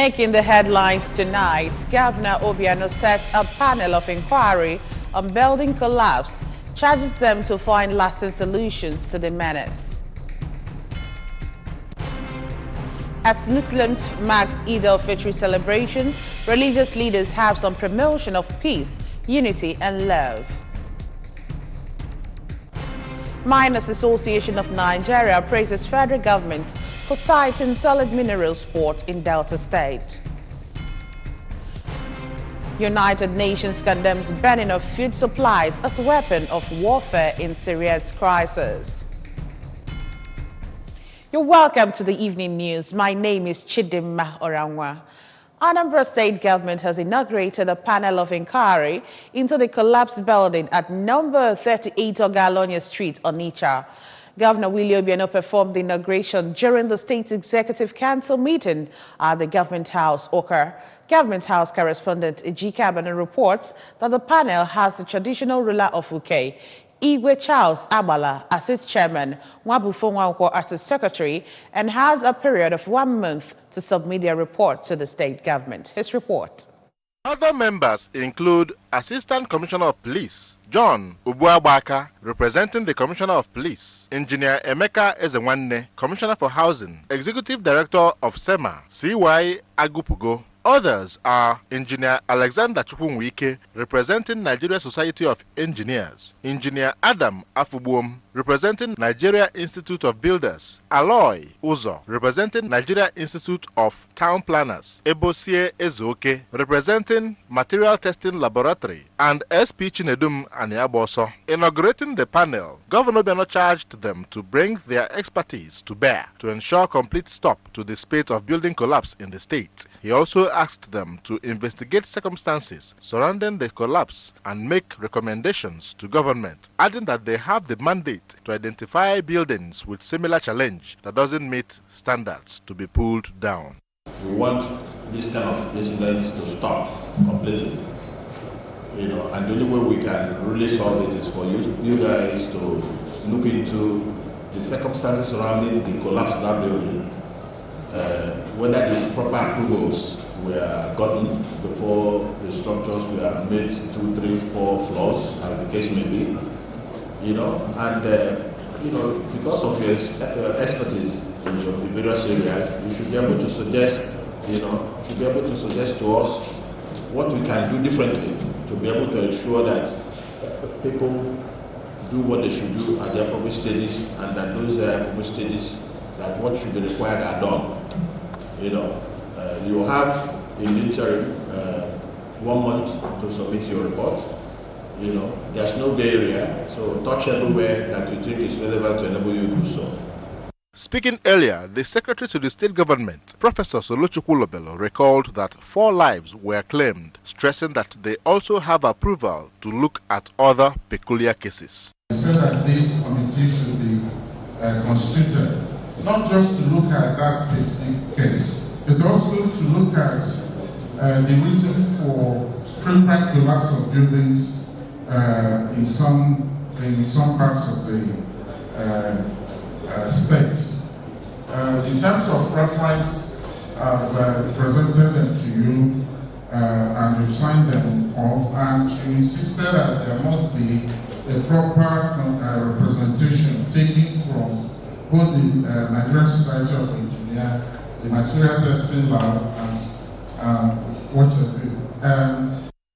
Making the headlines tonight, Governor Obiano sets a panel of inquiry on building collapse, charges them to find lasting solutions to the menace. As Muslims mark Eid al-Fitr celebration, religious leaders have some promotion of peace, unity and love. Miners Association of Nigeria praises federal government for siting solid minerals port in Delta State. United Nations condemns banning of food supplies as a weapon of warfare in Syria's crisis. You're welcome to the evening news. My name is Chidimma Orangwa. Anambra State government has inaugurated a panel of inquiry into the collapsed building at number 38 Ogalonia Street, Onitsha. Governor Willie Obiano performed the inauguration during the State Executive Council meeting at the Government House, Oka. Government House correspondent Ejike Abana reports that the panel has the traditional ruler of Uke, Igwe Charles Abala as its chairman, Nwabufo Nwankwo as its secretary, and has a period of 1 month to submit their report to the state government. His report. Other members include Assistant Commissioner of Police John Ubuabaka, representing the Commissioner of Police, Engineer Emeka Ezenwanne, Commissioner for Housing, Executive Director of SEMA, CY Agupugo. Others are Engineer Alexander Chukwunwike, representing Nigeria Society of Engineers, Engineer Adam Afubuom, representing Nigeria Institute of Builders, Aloy Uzo, representing Nigeria Institute of Town Planners, Ebosie Ezoke, representing Material Testing Laboratory, and SP Chinedum Aniaboso. Inaugurating the panel, Governor Obiano charged them to bring their expertise to bear to ensure complete stop to the spate of building collapse in the state. He also asked them to investigate circumstances surrounding the collapse and make recommendations to government, adding that they have the mandate to identify buildings with similar challenge that doesn't meet standards to be pulled down. We want this kind of incidents to stop completely, and the only way we can really solve it is for you guys to look into the circumstances surrounding the collapse of that building, whether the proper approvals were gotten before the structures were made 2, 3, 4 floors, as the case may be, because of your expertise in your various areas, you should be able to suggest, to us what we can do differently to be able to ensure that people do what they should do at their appropriate stages, and that those appropriate stages, that what should be required are done. You have in interim 1 month to submit your report. There's no gray area, so touch everywhere that you think is relevant to enable you to do so. Speaking earlier, the Secretary to the State Government, Professor Solochukwu Lobelo, recalled that 4 lives were claimed, stressing that they also have approval to look at other peculiar cases. I said that this committee should be constituted, not just to look at that specific case, but also to look at the reasons for frequent collapse of buildings in some parts of the state. In terms of reference, I've presented them to you and you've signed them off, and you insisted that there must be a proper representation taken from both the Nigerian Society of Engineers, the Material Testing Lab, and what have you.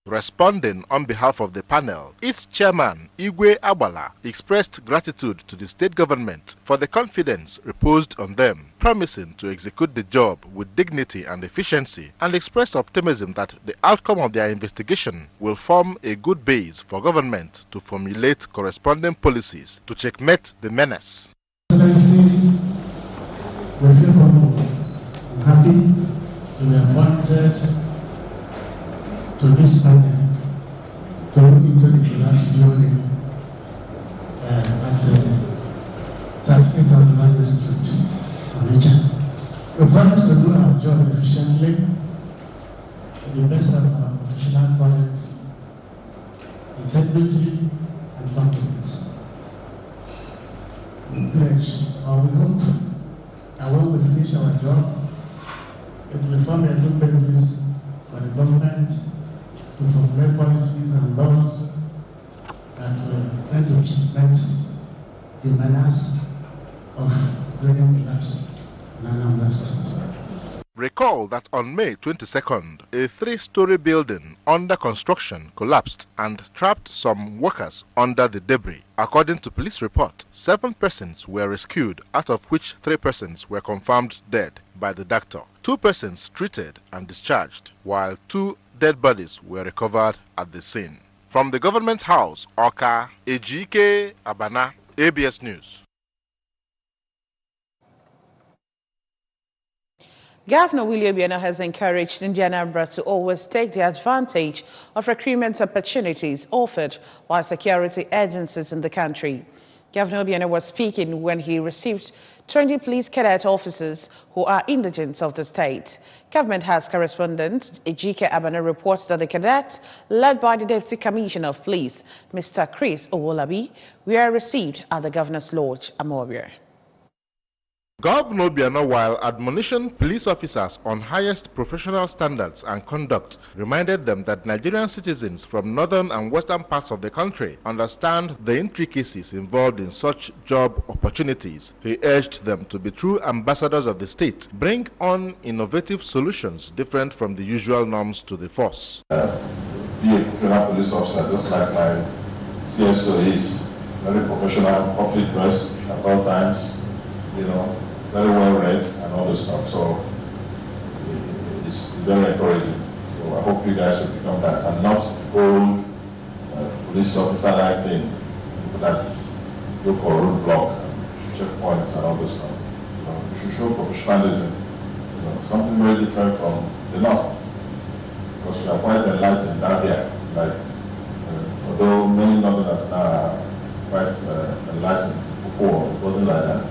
Responding on behalf of the panel, its chairman, Igwe Abala, expressed gratitude to the state government for the confidence reposed on them, promising to execute the job with dignity and efficiency, and expressed optimism that the outcome of their investigation will form a good base for government to formulate corresponding policies to checkmate the menace. Excellency, we're happy to be appointed to this panel to look into the collapsed building at 38 Ogalonia Street, Onitsha. We promise to do our job efficiently, to the best of our professional quality, integrity, and competence. We pledge, or we hope, that when we finish our job, It will form a good basis for the government to formulate policies and laws that will try to prevent the menace of building collapse in Anambra State. Recall that on May 22nd, a 3-story building under construction collapsed and trapped some workers under the debris. According to police report, 7 persons were rescued, out of which 3 persons were confirmed dead by the doctor. 2 persons treated and discharged, while 2 dead bodies were recovered at the scene. From the government house, Oka, Ejike Abana, ABS News. Governor Willie Obiano has encouraged Anambra to always take the advantage of recruitment opportunities offered by security agencies in the country. Governor Obiano was speaking when he received 20 police cadet officers who are indigents of the state. Government House correspondent Ejike Abana reports that the cadets, led by the Deputy Commissioner of Police, Mr. Chris Owolabi, were received at the Governor's Lodge, Anambra. Governor Obiano, while admonishing police officers on highest professional standards and conduct, reminded them that Nigerian citizens from northern and western parts of the country understand the intricacies involved in such job opportunities. He urged them to be true ambassadors of the state, bring on innovative solutions different from the usual norms to the force. Be a professional police officer, just like my CSO is, very professional, properly dressed at all times, very well read and all this stuff. So it's very encouraging. So I hope you guys will become that and not old police officer like thing that go for roadblock, checkpoints and all this stuff. You should show professionalism. Something very different from the north. Because we are quite enlightened down here. Like although many northerners now are quite enlightened, before it wasn't like that.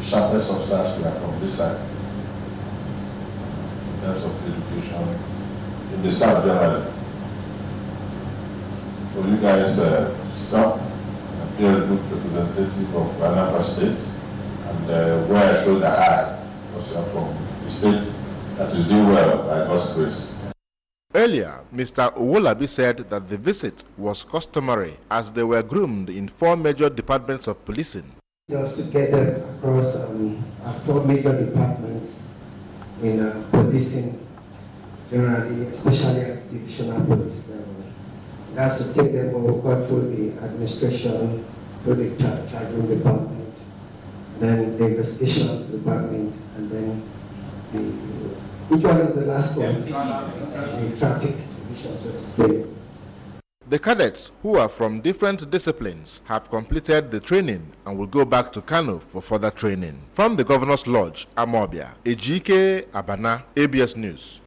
Sharpest officers we are from this side in terms of education in the south generally. So you guys stop and be a good representative of Anambra State and where I show the eye, because you are from the state that is doing well by God's grace. Earlier, Mr. Owolabi said that the visit was customary as they were groomed in 4 major departments of policing. Just together across our 4 major departments in policing, generally, especially at the divisional police level. That's to take them over through the administration, through the charging department, then the investigations department, and then which one is the last one? The traffic division, so to say. The cadets, who are from different disciplines, have completed the training and will go back to Kano for further training. From the Governor's Lodge, Amobia, Ejike Abana, ABS News.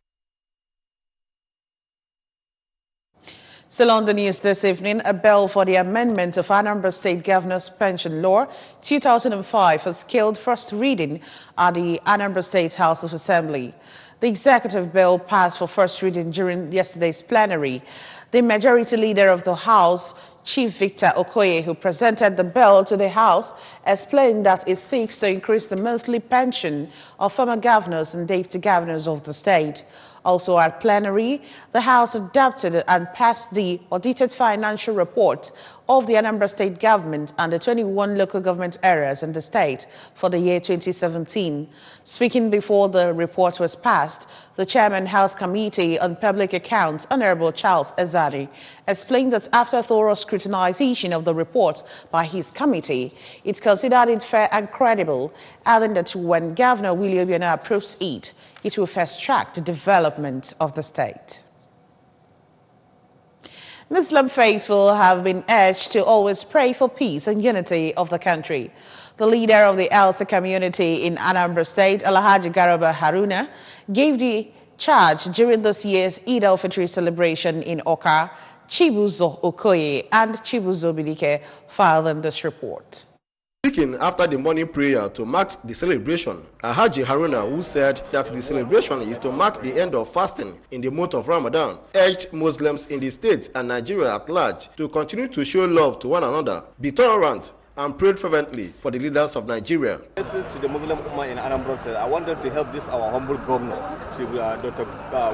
Still on the news this evening, a bill for the amendment of Anambra State Governor's Pension Law 2005 has scaled first reading at the Anambra State House of Assembly. The executive bill passed for first reading during yesterday's plenary. The majority leader of the House, Chief Victor Okoye, who presented the bill to the House, explained that it seeks to increase the monthly pension of former governors and deputy governors of the state. Also at plenary, the House adopted and passed the audited financial report of the Anambra State government and the 21 local government areas in the state for the year 2017. Speaking before the report was passed, the Chairman House Committee on Public Accounts, Honorable Charles Ezari, explained that after thorough scrutinization of the report by his committee, it considered it fair and credible, adding that when Governor Willie Obiano approves it, it will fast track the development of the state. Muslim faithful have been urged to always pray for peace and unity of the country. The leader of the Elsa community in Anambra State, Alhaji Garaba Haruna, gave the charge during this year's Eid al-Fitr celebration in Oka. Chibuzo Okoye and Chibuzo Bidike filed in this report. Speaking after the morning prayer to mark the celebration, Alhaji Haruna, who said that the celebration is to mark the end of fasting in the month of Ramadan, urged Muslims in the state and Nigeria at large to continue to show love to one another, be tolerant, and prayed fervently for the leaders of Nigeria. To the Muslim Ummah in Anambra State, I wanted to help this our humble governor, Dr.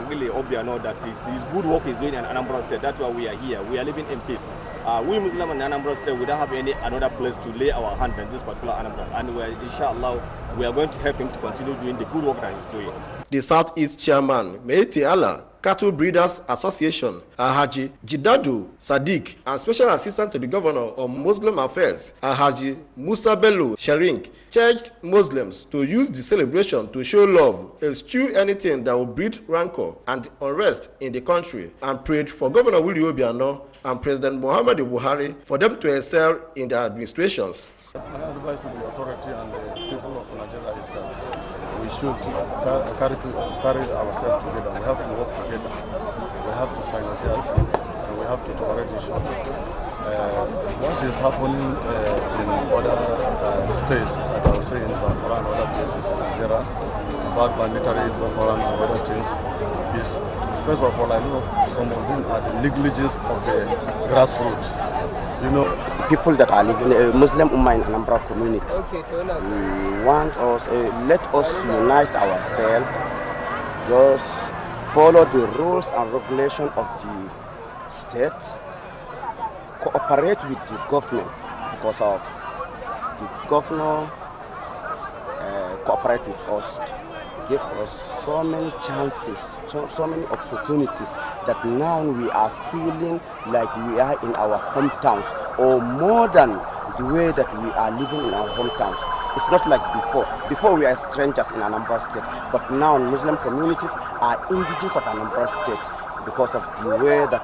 Willie Obiano, that his good work is doing in Anambra State. That's why we are here. We are living in peace. We Muslims in Anambra State, we don't have any another place to lay our hand in this particular Anambra. And inshallah, we are going to help him to continue doing the good work that he's doing. The Southeast Chairman, Meiti Allah, Cattle Breeders Association, Alhaji Jidadu Sadiq, and Special Assistant to the Governor on Muslim Affairs, Alhaji Musa Bello Sherink, charged Muslims to use the celebration to show love, eschew anything that will breed rancor and unrest in the country, and prayed for Governor Willie Obiano and President Muhammadu Buhari for them to excel in their administrations. My advice to the authority and the people of Nigeria is that we should carry ourselves together. We have to work together. We have to synergize and we have to tolerate each other. What is happening in other states, like I was saying, in Zamfara and other places in Nigeria, about banditry, Boko Haram and other things, is, first of all, I know some of them are the negligence of the grassroots. You know, people that are living in Muslim Ummah in Anambra community. We want us, let us unite ourselves, just follow the rules and regulations of the state, cooperate with the government because of the governor cooperate with us, give us so many chances, so many opportunities that now we are feeling like we are in our hometowns, or more than the way that we are living in our hometowns. It's not like before. Before we are strangers in Anambra State, but now Muslim communities are indigenous of Anambra State because of the way that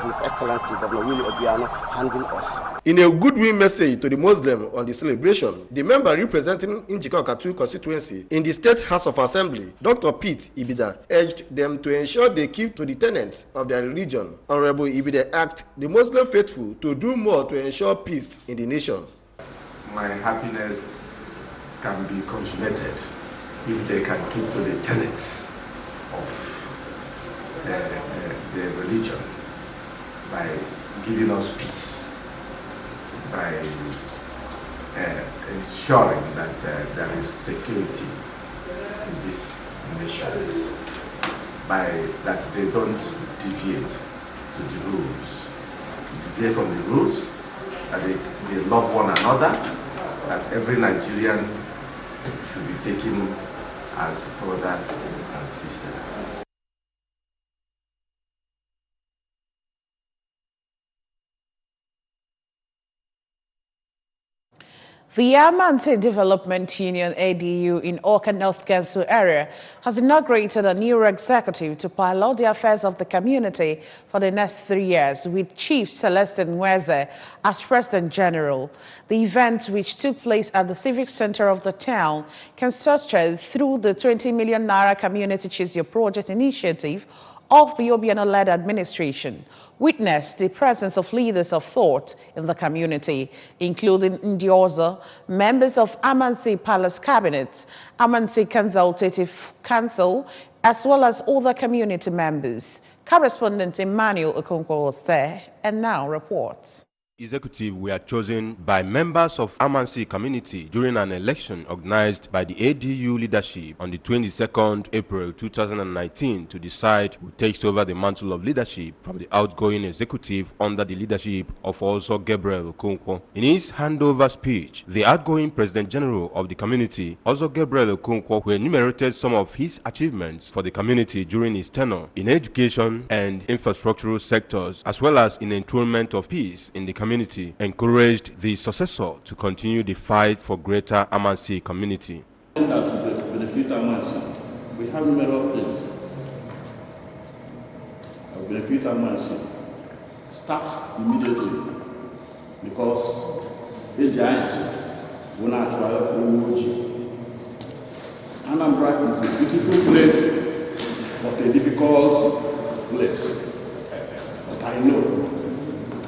His Excellency Governor Willie Obiano handled us. In a goodwill message to the Muslims on the celebration, the member representing Njikokatu constituency in the State House of Assembly, Dr. Pete Ibida, urged them to ensure they keep to the tenets of their religion. Honorable Ibida asked the Muslim faithful to do more to ensure peace in the nation. My happiness can be consummated if they can keep to the tenets of the religion by giving us peace, by ensuring that there is security in this nation, by that they don't deviate to the rules, deviate from the rules, that they love one another, that every Nigerian should be taken as brother and sister. The Amansi Development Union ADU in Oka North Council area has inaugurated a new executive to pilot the affairs of the community for the next 3 years, with Chief Celestin Nweze as President General. The event, which took place at the Civic Center of the town, constituted through the 20 million Naira Community Choose Your Project initiative of the Obiano-led administration, witnessed the presence of leaders of thought in the community, including Ndioza, members of Amansi Palace Cabinet, Amansi Consultative Council, as well as other community members. Correspondent Emmanuel Okonkwo was there and now reports. Executive were chosen by members of Amansi community during an election organized by the ADU leadership on the 22nd April 2019 to decide who takes over the mantle of leadership from the outgoing executive under the leadership of also Gabriel Okonkwo. In his handover speech, the outgoing President General of the community, also Gabriel Okonkwo, who enumerated some of his achievements for the community during his tenure in education and infrastructural sectors, as well as in enthronement of peace in the community, encouraged the successor to continue the fight for greater Amansi community. That to benefit Amansi, we have a number of things that will benefit Amansi. Start immediately, because the giant will not try to Anambra is a beautiful place, but a difficult place. But I know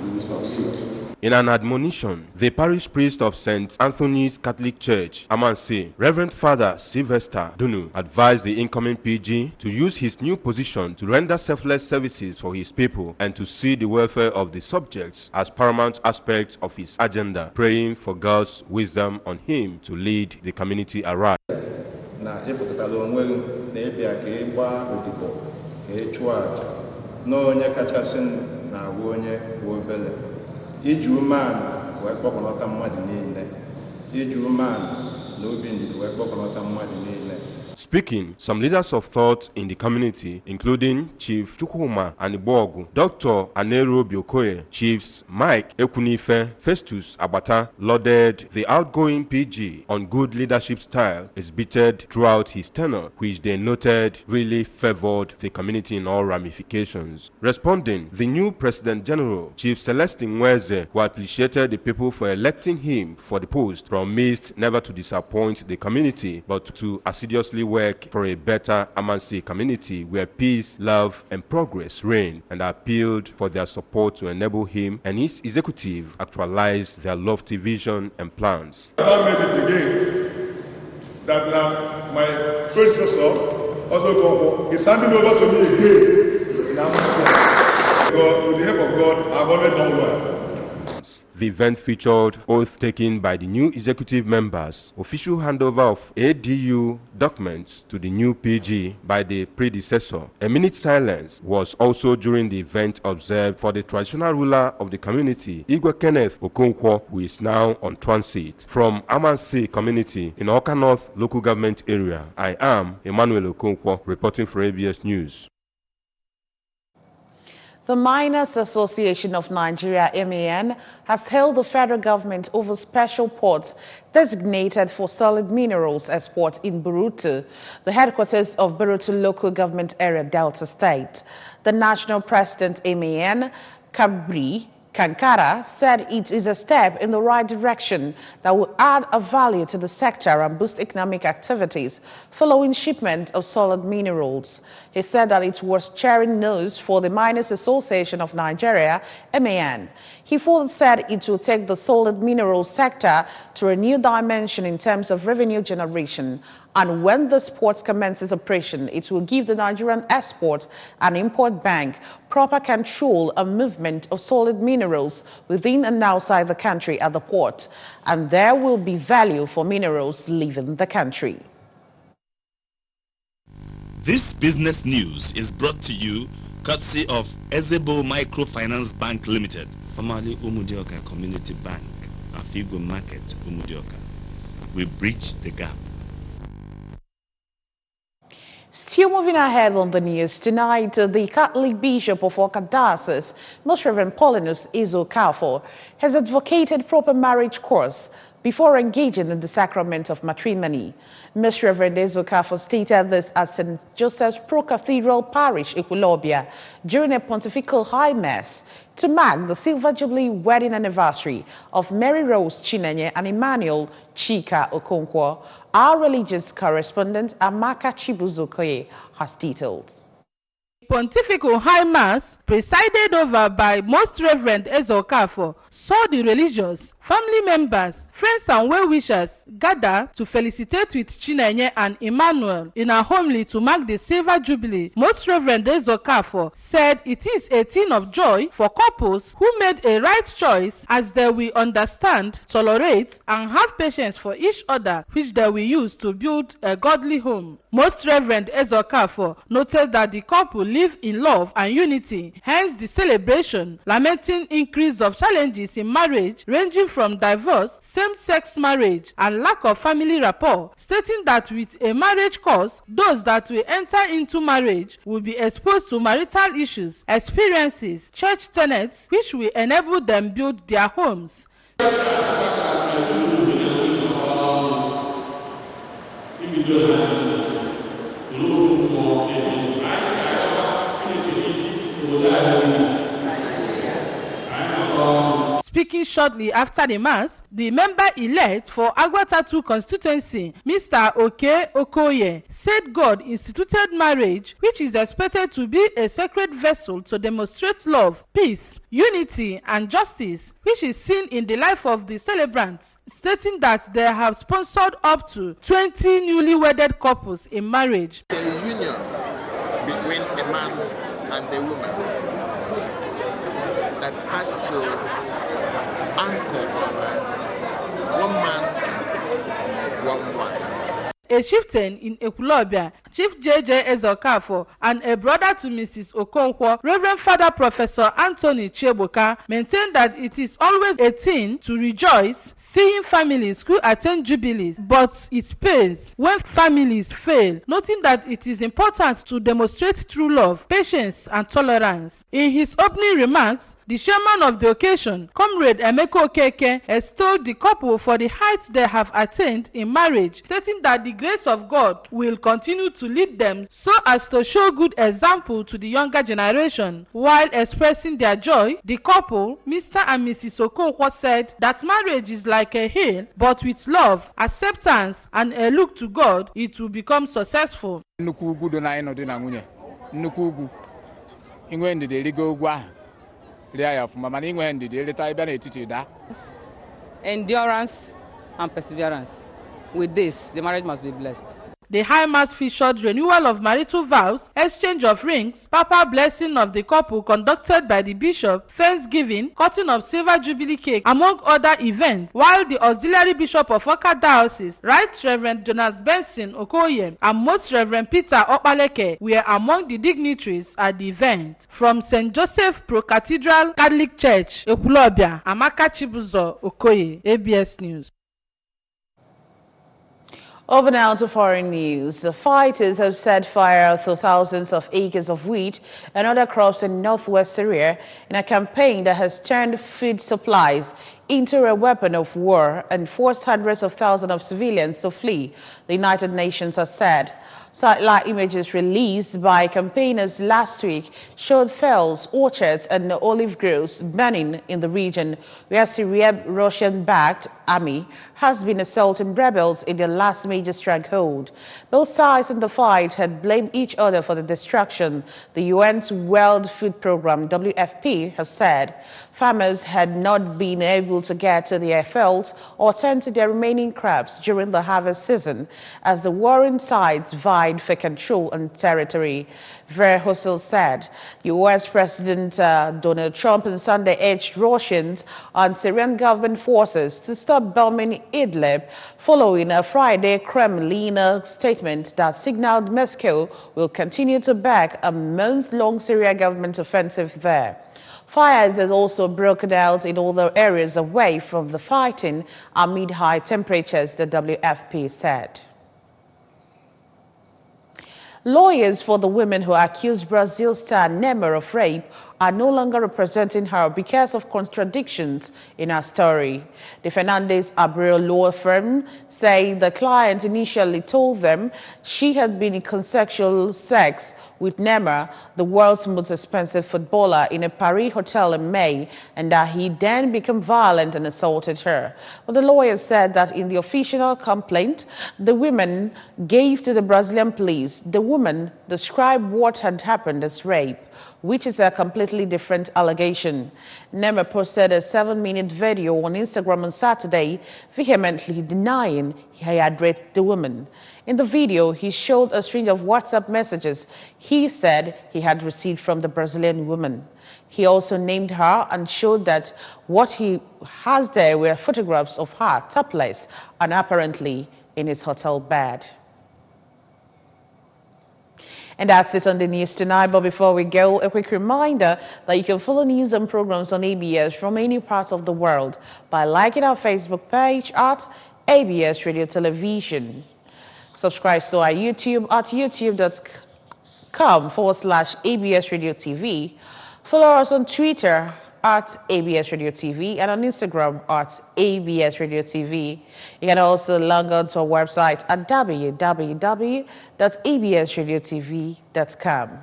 we will succeed. In an admonition, the parish priest of St. Anthony's Catholic Church, Amansi, Reverend Father Sylvester Dunu, advised the incoming PG to use his new position to render selfless services for his people and to see the welfare of the subjects as paramount aspects of his agenda, praying for God's wisdom on him to lead the community aright. Na ịfụtala onwe na ịbịa ka ịgba odibo ka ịchụ aja na onye kachasị na-abụ onye bụ obele iji umeala wee kpọkọnọta mmadụ niile iji umeala na obi ndidi wee kpọkọnọta mmadụ niile. Speaking, some leaders of thought in the community, including Chief Chukwuma Anibogu, Dr. Anero Biokoye, Chiefs Mike Ekunife, Festus Abata, lauded the outgoing PG on good leadership style exhibited throughout his tenure, which they noted really favored the community in all ramifications. Responding, the new President General, Chief Celestine Mweze, who appreciated the people for electing him for the post, promised never to disappoint the community, but to assiduously work for a better Amansi community where peace, love, and progress reign, and appealed for their support to enable him and his executive actualize their lofty vision and plans. I made it again that now my predecessor also is handing over to me again. Now, with the help of God, I've already done well. The event featured oath taken by the new executive members, official handover of ADU documents to the new PG by the predecessor. A minute silence was also during the event observed for the traditional ruler of the community, Igwe Kenneth Okonkwo, who is now on transit. From Amansi community in Oka North local government area, I am Emmanuel Okonkwo reporting for ABS News. The Miners Association of Nigeria, MAN, has held the federal government over special ports designated for solid minerals export in Burutu, the headquarters of Burutu local government area, Delta State. The national president, MAN, Kabri Kankara, said it is a step in the right direction that will add a value to the sector and boost economic activities following shipment of solid minerals. He said that it was cheering news for the Miners Association of Nigeria, MAN. He further said it will take the solid minerals sector to a new dimension in terms of revenue generation. And when the port commences operation, it will give the Nigerian Export and Import Bank proper control and movement of solid minerals within and outside the country at the port. And there will be value for minerals leaving the country. This business news is brought to you courtesy of Ezebo Microfinance Bank Limited, formerly Umudioka Community Bank, Afigo Market, Umudioka. We bridge the gap. Still moving ahead on the news tonight, the Catholic Bishop of Oka Diocese, Most Reverend Paulinus Ezokafo, has advocated proper marriage course before engaging in the sacrament of matrimony. Most Reverend Ezokafo stated this at St. Joseph's Pro-Cathedral Parish, Equilobia, during a pontifical high mass to mark the Silver Jubilee wedding anniversary of Mary Rose Chinenye and Emmanuel Chika Okonkwo. Our religious correspondent, Amaka Chibuzokoye, has details. Pontifical High Mass, presided over by Most Reverend Ezokafo, saw the religious, family members, friends and well-wishers gather to felicitate with Chinenye and Emmanuel in a homily to mark the Silver Jubilee. Most Reverend Ezokafo said it is a thing of joy for couples who made a right choice, as they will understand, tolerate, and have patience for each other, which they will use to build a godly home. Most Reverend Ezokafo noted that the couple live in love and unity, hence the celebration, lamenting increase of challenges in marriage ranging from divorce, same-sex marriage, and lack of family rapport, stating that with a marriage course, those that will enter into marriage will be exposed to marital issues, experiences, church tenets, which will enable them build their homes. Speaking shortly after the mass, the member-elect for Agwatatu constituency, Mr. Oke Okoye, said God instituted marriage, which is expected to be a sacred vessel to demonstrate love, peace, unity, and justice, which is seen in the life of the celebrants, stating that they have sponsored up to 20 newly wedded couples in marriage. A union between a man and a woman that has to anchor on one man, one wife. A chieftain in Ekulobia, Chief J.J. Ezokafo, and a brother to Mrs. Okonkwo, Reverend Father Professor Anthony Cheboka, maintained that it is always a thing to rejoice seeing families who attend jubilees, but it pains when families fail, noting that it is important to demonstrate true love, patience, and tolerance. In his opening remarks, the chairman of the occasion, Comrade Emeko Okeke, extolled the couple for the heights they have attained in marriage, stating that the grace of God will continue to lead them so as to show good example to the younger generation. While expressing their joy, the couple, Mr. and Mrs. Okonkwo, said that marriage is like a hill, but with love, acceptance, and a look to God, it will become successful. Endurance and perseverance. With this, the marriage must be blessed. The High Mass featured renewal of marital vows, exchange of rings, papal blessing of the couple conducted by the bishop, thanksgiving, cutting of silver jubilee cake, among other events, while the auxiliary bishop of Oka Diocese, Right Reverend Jonas Benson Okoye, and Most Reverend Peter Opaleke were among the dignitaries at the event. From St. Joseph Pro-Cathedral Catholic Church, Ekulobia, Amaka Chibuzo Okoye, ABS News. Over now to foreign news. The fighters have set fire to thousands of acres of wheat and other crops in northwest Syria in a campaign that has turned food supplies into a weapon of war and forced hundreds of thousands of civilians to flee, the United Nations has said. Satellite images released by campaigners last week showed fields, orchards, and olive groves burning in the region where Syria's Russian-backed army has been assaulting rebels in their last major stronghold. Both sides in the fight had blamed each other for the destruction, the UN's World Food Programme, WFP, has said. Farmers had not been able to get to their fields or tend to their remaining crops during the harvest season as the warring sides vied for control and territory. Verhosel said U.S. President Donald Trump on Sunday urged Russians and Syrian government forces to stop bombing Idlib following a Friday Kremlin statement that signaled Moscow will continue to back a month-long Syria government offensive there. Fires had also broken out in other areas away from the fighting amid high temperatures, the WFP said. Lawyers for the women who accused Brazil star Neymar of rape are no longer representing her because of contradictions in her story. The Fernandez Abreu law firm say the client initially told them she had been in consensual sex with Neymar, the world's most expensive footballer, in a Paris hotel in May, and that he then became violent and assaulted her. But the lawyer said that in the official complaint the women gave to the Brazilian police, the woman described what had happened as rape, which is a completely different allegation. Neymar posted a 7-minute video on Instagram on Saturday, vehemently denying he had raped the woman. In the video, he showed a string of WhatsApp messages he said he had received from the Brazilian woman. He also named her and showed that what he has there were photographs of her topless and apparently in his hotel bed. And that's it on the news tonight. But before we go, a quick reminder that you can follow news and programs on ABS from any part of the world by liking our Facebook page at ABS Radio Television. Subscribe to our YouTube at youtube.com/ABS Radio TV. Follow us on Twitter at ABS Radio TV and on Instagram at ABS Radio TV. You can also log on to our website at www.absradiotv.com.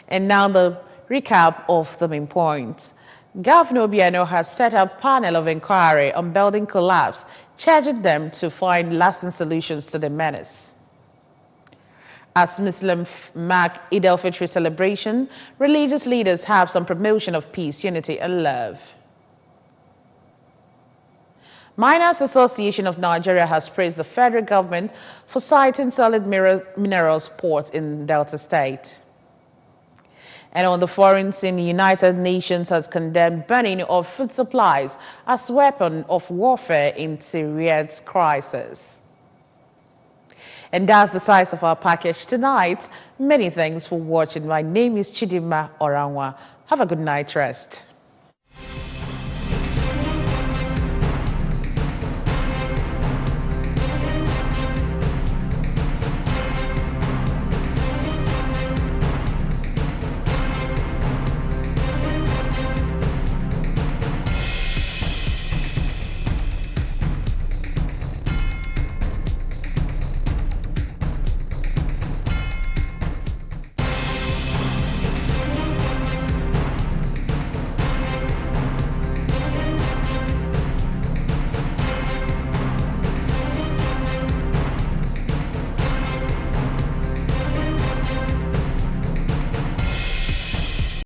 And now the recap of the main points. Governor Obiano has set up a panel of inquiry on building collapse, charging them to find lasting solutions to the menace. As Muslim mark Eid al-Fitr celebration, religious leaders have some promotion of peace, unity and love. Miners Association of Nigeria has praised the federal government for siting solid minerals port in Delta State. And on the foreign scene, the United Nations has condemned burning of food supplies as weapon of warfare in Syria's crisis. And that's the size of our package tonight. Many thanks for watching. My name is Chidima Orangwa. Have a good night rest.